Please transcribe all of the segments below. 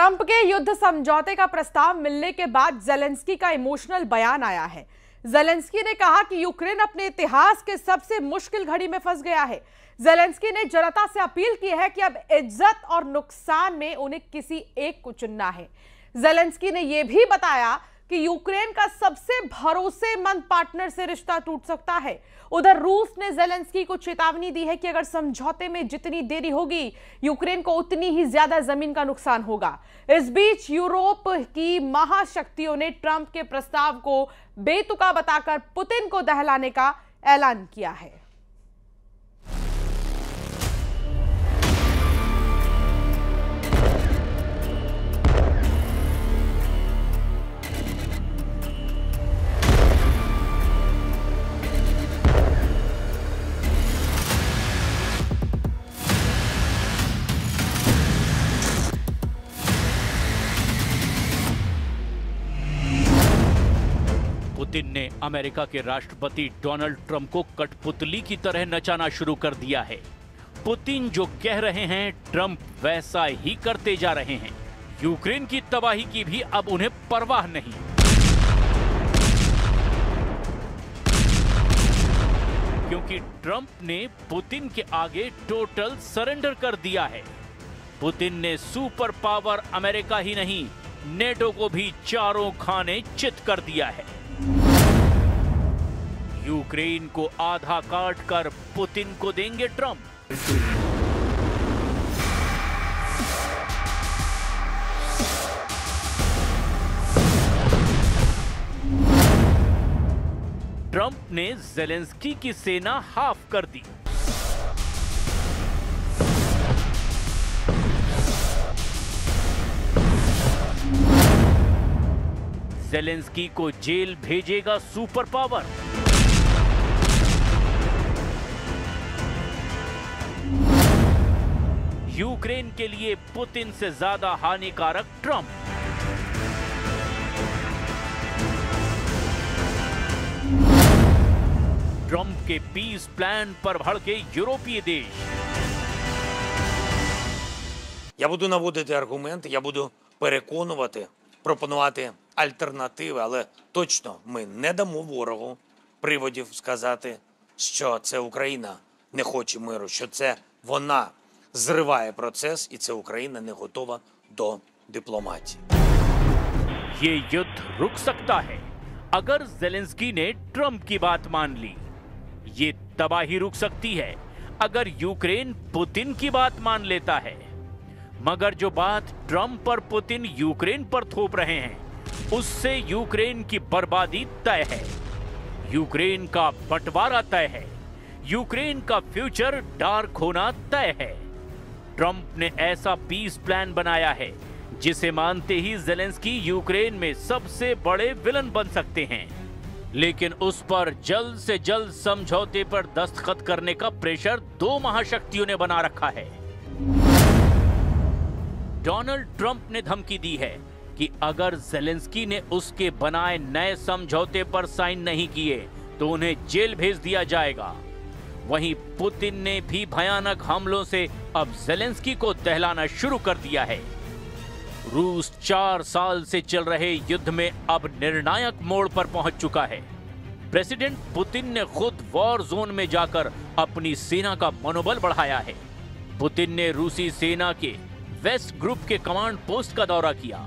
Trump के युद्ध समझौते का प्रस्ताव मिलने के बाद जेलेंस्की का इमोशनल बयान आया है। जेलेंस्की ने कहा कि यूक्रेन अपने इतिहास के सबसे मुश्किल घड़ी में फंस गया है। जेलेंस्की ने जनता से अपील की है कि अब इज्जत और नुकसान में उन्हें किसी एक को चुनना है। जेलेंस्की ने यह भी बताया कि यूक्रेन का सबसे भरोसेमंद पार्टनर से रिश्ता टूट सकता है। उधर रूस ने जेलेंस्की को चेतावनी दी है कि अगर समझौते में जितनी देरी होगी, यूक्रेन को उतनी ही ज्यादा जमीन का नुकसान होगा। इस बीच यूरोप की महाशक्तियों ने ट्रंप के प्रस्ताव को बेतुका बताकर पुतिन को दहलाने का ऐलान किया है। पुतिन ने अमेरिका के राष्ट्रपति डोनाल्ड ट्रंप को कठपुतली की तरह नचाना शुरू कर दिया है। पुतिन जो कह रहे हैं, ट्रंप वैसा ही करते जा रहे हैं। यूक्रेन की तबाही की भी अब उन्हें परवाह नहीं। क्योंकि ट्रंप ने पुतिन के आगे टोटल सरेंडर कर दिया है। पुतिन ने सुपर पावर अमेरिका ही नहीं, नेटो को भी चारों खाने चित कर दिया है। यूक्रेन को आधा काट कर पुतिन को देंगे ट्रंप। ट्रंप ने जेलेंस्की की सेना हाफ कर दी। जेलेंस्की को जेल भेजेगा सुपर पावर। यूक्रेन के लिए पुतिन से ज्यादा हानिकारक ट्रंप। ट्रंप के पीस प्लान पर भड़के यूरोपीय देश। Я буду наводити аргументи, я буду переконувати, пропонувати альтернативи, але точно ми не дамо ворогу приводів сказати, що це Україна не хоче миру, що це вона зриває процес і це Україна не готова до дипломатії. ये युद्ध रुक सकता है अगर जेलेंस्की ने ट्रंप की बात मान ली। ये तबाही रुक सकती है अगर यूक्रेन पुतिन की बात मान लेता है। मगर जो बात ट्रंप और पुतिन यूक्रेन पर थोप रहे हैं, उससे यूक्रेन की बर्बादी तय है। यूक्रेन का बंटवारा तय है। यूक्रेन का फ्यूचर डार्क होना तय है। ट्रंप ने ऐसा पीस प्लान बनाया है जिसे मानते ही जेलेंस्की यूक्रेन में सबसे बड़े विलन बन सकते हैं। लेकिन उस पर जल्द से जल्द समझौते पर दस्तखत करने का प्रेशर दो महाशक्तियों ने बना रखा है। डोनाल्ड ट्रंप ने धमकी दी है कि अगर जेलेंस्की ने उसके बनाए नए समझौते पर साइन नहीं किए तो उन्हें जेल भेज दिया जाएगा। वहीं पुतिन ने भी भयानक हमलों से अब जेलेंस्की को दहलाना शुरू कर दिया है। रूस 4 साल से चल रहे युद्ध में अब निर्णायक मोड़ पर पहुंच चुका है। प्रेसिडेंट पुतिन ने खुद वॉर जोन में जाकर अपनी सेना का मनोबल बढ़ाया है। पुतिन ने रूसी सेना के वेस्ट ग्रुप के कमांड पोस्ट का दौरा किया,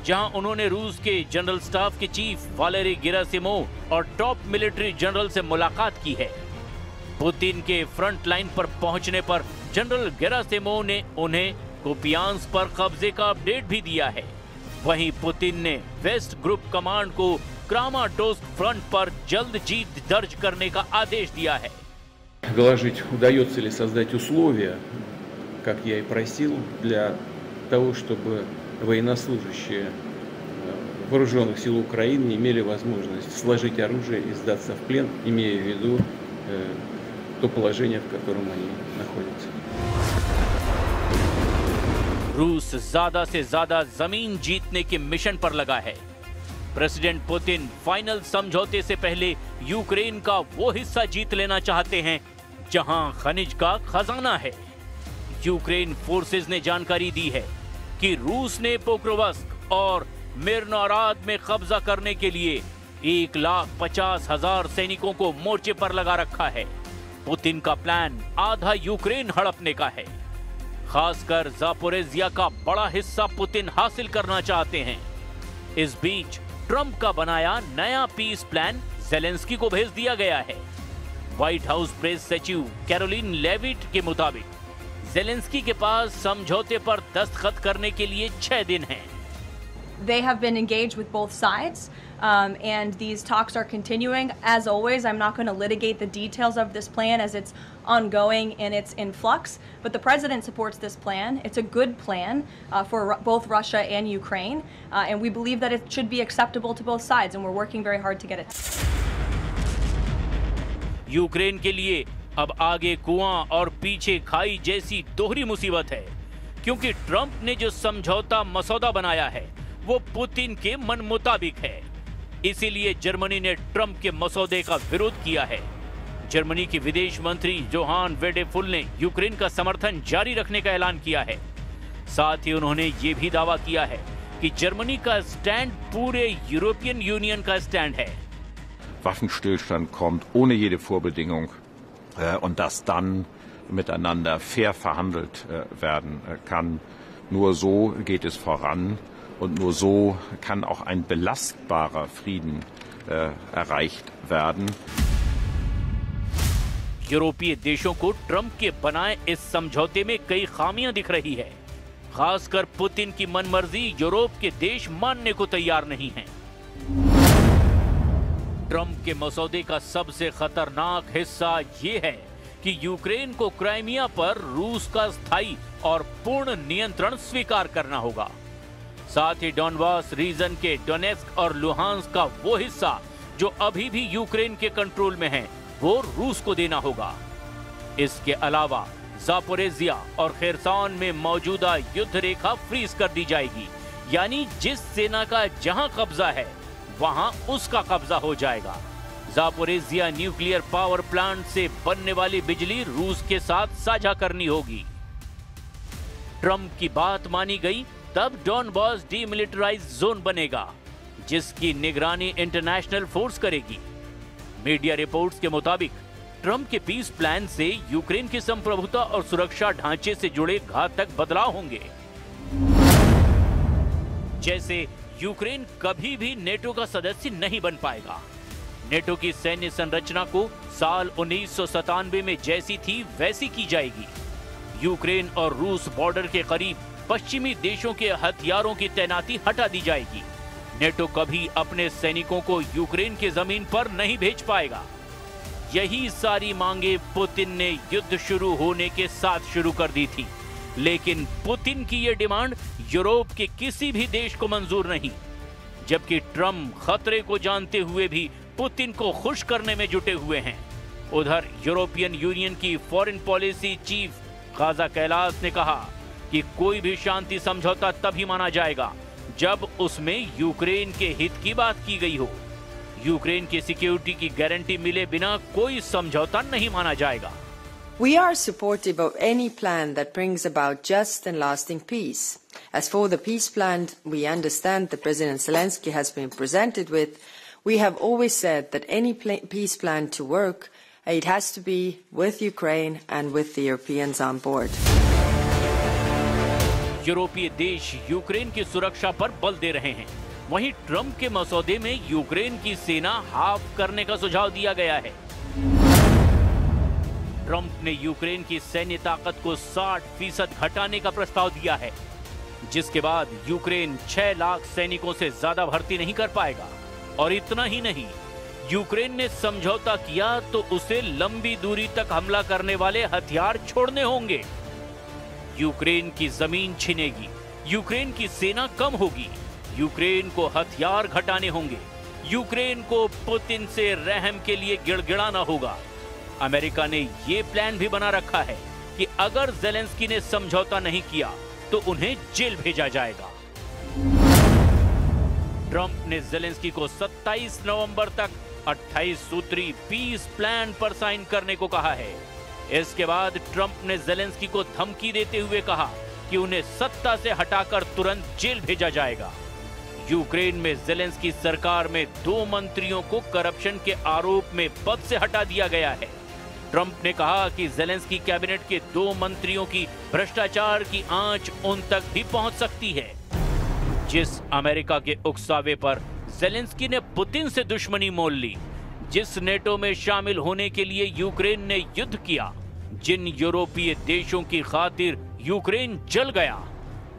जहां उन्होंने रूस के जनरल स्टाफ के चीफ वालेरी गेरासिमोव और टॉप मिलिट्री जनरल से मुलाकात की है। पुतिन के फ्रंट लाइन पर पहुंचने पर जनरल गेरासिमोव ने उन्हें कुपियांस्क पर कब्जे का अपडेट भी दिया है। वहीं पुतिन ने वेस्ट ग्रुप कमांड को क्रामाटोर्स्क फ्रंट पर जल्द जीत दर्ज करने का आदेश दिया है। Доложить, удается ли создать условия, как я и просил, для того, чтобы военнослужащие вооруженных сил Украины имели возможность сложить оружие и сдаться в плен, имея в виду то положение, в котором они находятся. रूस ज्यादा से ज्यादा जमीन जीतने के मिशन पर लगा है। प्रेसिडेंट पुतिन फाइनल समझौते से पहले यूक्रेन का वो हिस्सा जीत लेना चाहते हैं जहां खनिज का खजाना है। यूक्रेन फोर्सेस ने जानकारी दी है कि रूस ने पोक्रोवस्क और मिर्नोराद में कब्जा करने के लिए 1,50,000 सैनिकों को मोर्चे पर लगा रखा है। पुतिन का प्लान आधा यूक्रेन हड़पने का है। खासकर जापोरेजिया का बड़ा हिस्सा पुतिन हासिल करना चाहते हैं। इस बीच ट्रंप का बनाया नया पीस प्लान ज़ेलेंस्की को भेज दिया गया है। व्हाइट हाउस प्रेस सचिव कैरोलिन लेविट के मुताबिक ज़ेलेंस्की के पास समझौते पर दस्तखत करने के लिए 6 दिन हैं। They have been engaged with both sides, and these talks are continuing. As always, I'm not going to litigate the details of this plan as it's ongoing and it's in flux. But the president supports this plan. It's a good plan for both Russia and Ukraine, and we believe that it should be acceptable to both sides, and we're working very hard to get it. Ukraine के लिए अब आगे कुआं और पीछे खाई जैसी दोहरी मुसीबत है, क्योंकि ट्रंप ने जो समझौता मसौदा बनाया है वो पुतिन के मन मुताबिक है। इसीलिए जर्मनी ने ट्रंप के मसौदे का विरोध किया है। जर्मनी की विदेश मंत्री जोहान वेडेफुल ने यूक्रेन का समर्थन जारी रखने का ऐलान किया है। साथ ही उन्होंने ये भी दावा किया है कि जर्मनी का स्टैंड पूरे यूरोपियन यूनियन का स्टैंड है। Waffenstillstand kommt ohne jede Vorbedingung und dass dann miteinander fair verhandelt werden kann. Nur so geht es voran und nur so kann auch ein belastbarer Frieden erreicht werden. यूरोपीय देशों को Trump के बनाए इस समझौते में कई खामियां दिख रही है। खासकर पुतिन की मनमर्जी यूरोप के देश मानने को तैयार नहीं हैं। ट्रंप के मसौदे का सबसे खतरनाक हिस्सा ये है कि यूक्रेन को क्राइमिया पर रूस का स्थायी और पूर्ण नियंत्रण स्वीकार करना होगा। साथ ही डॉनबास रीजन के डोनेस्क और लुहांस्क का वो हिस्सा जो अभी भी यूक्रेन के कंट्रोल में है, वो रूस को देना होगा। इसके अलावा जापोरेजिया और खेरसान में मौजूदा युद्ध रेखा फ्रीज कर दी जाएगी, यानी जिस सेना का जहां कब्जा है वहां उसका कब्जा हो जाएगा। जापोरेजिया न्यूक्लियर पावर प्लांट से बनने वाली बिजली रूस के साथ साझा करनी होगी। ट्रंप की बात मानी गई तब डॉनबास डीमिलिटराइज जोन बनेगा, जिसकी निगरानी इंटरनेशनल फोर्स करेगी। मीडिया रिपोर्ट्स के मुताबिक ट्रंप के पीस प्लान से यूक्रेन की संप्रभुता और सुरक्षा ढांचे से जुड़े घातक बदलाव होंगे। जैसे यूक्रेन कभी भी नेटो का सदस्य नहीं बन पाएगा। नेटो की सैन्य संरचना को साल 1997 में जैसी थी वैसी की जाएगी। यूक्रेन और रूस बॉर्डर के करीब पश्चिमी देशों के हथियारों की तैनाती हटा दी जाएगी। नेटो कभी अपने सैनिकों को यूक्रेन की जमीन पर नहीं भेज पाएगा। यही सारी मांगे पुतिन ने युद्ध शुरू होने के साथ शुरू कर दी थी, लेकिन पुतिन की यह डिमांड यूरोप के किसी भी देश को मंजूर नहीं। जबकि ट्रंप खतरे को जानते हुए भी पुतिन को खुश करने में जुटे हुए हैं। उधर यूरोपियन यूनियन की foreign policy chief Kaja Kallas ने कहा कि कोई भी शांति समझौता तभी माना जाएगा जब उसमें यूक्रेन के हित की बात की गई हो। यूक्रेन की सिक्योरिटी की गारंटी मिले बिना कोई समझौता नहीं माना जाएगा। We are supportive of any plan that brings about just and lasting peace. As for the peace plan we understand that President Zelensky has been presented with, we have always said that any peace plan to work, it has to be with Ukraine and with the Europeans on board. यूरोपीय देश Ukraine की सुरक्षा पर बल दे रहे हैं। वहीं Trump के मसौदे में यूक्रेन की सेना हाफ करने का सुझाव दिया गया है। ट्रंप ने यूक्रेन की सैन्य ताकत को 60% घटाने का प्रस्ताव दिया है, जिसके बाद यूक्रेन 6 लाख सैनिकों से ज्यादा भर्ती नहीं कर पाएगा। और इतना ही नहीं, यूक्रेन ने समझौता किया तो उसे लंबी दूरी तक हमला करने वाले हथियार छोड़ने होंगे। यूक्रेन की जमीन छिनेगी, यूक्रेन की सेना कम होगी, यूक्रेन को हथियार घटाने होंगे, यूक्रेन को पुतिन से रहम के लिए गिड़गिड़ाना होगा। अमेरिका ने ये प्लान भी बना रखा है कि अगर ज़ेलेंस्की ने समझौता नहीं किया तो उन्हें जेल भेजा जाएगा। ट्रंप ने ज़ेलेंस्की को 27 नवंबर तक 28 सूत्री पीस प्लान पर साइन करने को कहा है। इसके बाद ट्रंप ने ज़ेलेंस्की को धमकी देते हुए कहा कि उन्हें सत्ता से हटाकर तुरंत जेल भेजा जाएगा। यूक्रेन में ज़ेलेंस्की सरकार में 2 मंत्रियों को करप्शन के आरोप में पद से हटा दिया गया है। ट्रंप ने कहा कि ज़ेलेंस्की कैबिनेट के 2 मंत्रियों की भ्रष्टाचार की आंच उन तक भी पहुंच सकती है। जिस अमेरिका के उकसावे पर ज़ेलेंस्की ने पुतिन से दुश्मनी मोल ली, जिस नेटो में शामिल होने के लिए यूक्रेन ने युद्ध किया, जिन यूरोपीय देशों की खातिर यूक्रेन जल गया,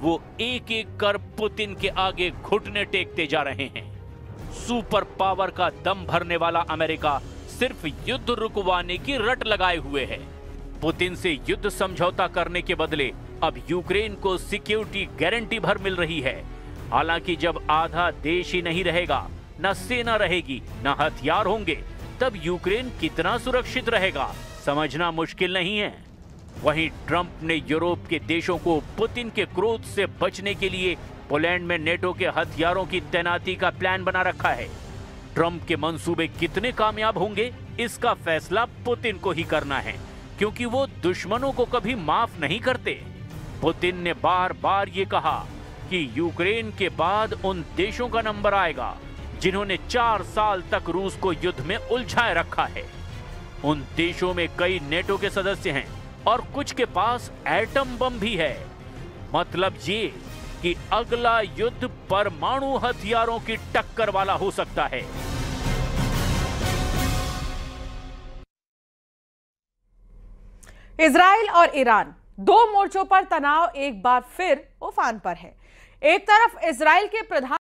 वो एक एक कर पुतिन के आगे घुटने टेकते जा रहे हैं। सुपर पावर का दम भरने वाला अमेरिका सिर्फ युद्ध रुकवाने की रट लगाए हुए है। पुतिन से युद्ध समझौता करने के बदले अब यूक्रेन को सिक्योरिटी गारंटी भर मिल रही है। हालांकि जब आधा देश ही नहीं रहेगा, न सेना रहेगी, न हथियार होंगे, तब यूक्रेन कितना सुरक्षित रहेगा, समझना मुश्किल नहीं है। वहीं ट्रंप ने यूरोप के देशों को पुतिन के क्रोध से बचने के लिए पोलैंड में नेटो के हथियारों की तैनाती का प्लान बना रखा है। ट्रंप के मंसूबे कितने कामयाब होंगे, इसका फैसला पुतिन को ही करना है, क्योंकि वो दुश्मनों को कभी माफ नहीं करते। पुतिन ने बार बार ये कहा कि यूक्रेन के बाद उन देशों का नंबर आएगा जिन्होंने 4 साल तक रूस को युद्ध में उलझाए रखा है। उन देशों में कई नेटो के सदस्य हैं और कुछ के पास एटम बम भी है। मतलब ये कि अगला युद्ध परमाणु हथियारों की टक्कर वाला हो सकता है। इजराइल और ईरान, 2 मोर्चों पर तनाव एक बार फिर उफान पर है। एक तरफ इजराइल के प्रधान